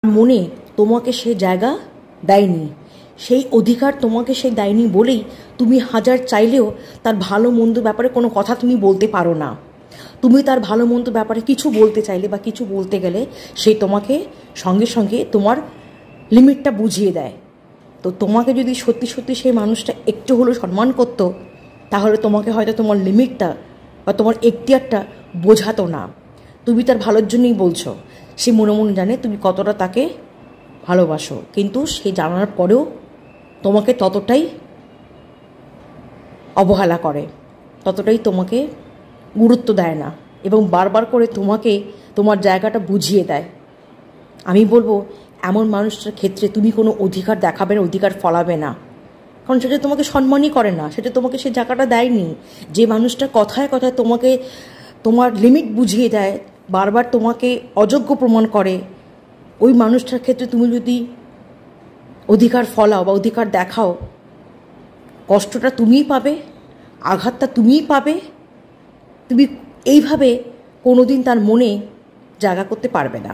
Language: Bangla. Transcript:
মনে তোমাকে সে জায়গা দেয়নি, সেই অধিকার তোমাকে সে দেয়নি বলেই তুমি হাজার চাইলেও তার ভালো মন্দ ব্যাপারে কোনো কথা তুমি বলতে পারো না। তুমি তার ভালো মন্দ ব্যাপারে কিছু বলতে চাইলে বা কিছু বলতে গেলে সে তোমাকে সঙ্গে সঙ্গে তোমার লিমিটটা বুঝিয়ে দেয়। তো তোমাকে যদি সত্যি সত্যি সেই মানুষটা একটু হলেও সম্মান করতো, তাহলে তোমাকে হয়তো তোমার লিমিটটা বা তোমার এখতিয়ারটা বোঝাতো না। তুমি তার ভালোর জন্যই বলছো, সে মনে মনে জানে তুমি কতটা তাকে ভালোবাসো, কিন্তু সে জানার পরেও তোমাকে ততটাই অবহেলা করে, ততটাই তোমাকে গুরুত্ব দেয় না এবং বারবার করে তোমাকে তোমার জায়গাটা বুঝিয়ে দেয়। আমি বলবো এমন মানুষটার ক্ষেত্রে তুমি কোনো অধিকার দেখাবে না, অধিকার ফলাবে না, কারণ সেটা তোমাকে সম্মানই করে না, সেটা তোমাকে সে জায়গাটা দেয়নি। যে মানুষটা কথায় কথায় তোমাকে তোমার লিমিট বুঝিয়ে দেয়, বারবার তোমাকে অযোগ্য প্রমাণ করে, ওই মানুষটার ক্ষেত্রে তুমি যদি অধিকার ফলাও বা অধিকার দেখাও, কষ্টটা তুমিই পাবে, আঘাতটা তুমিই পাবে। তুমি এইভাবে কোনোদিন তার মনে জায়গা করতে পারবে না।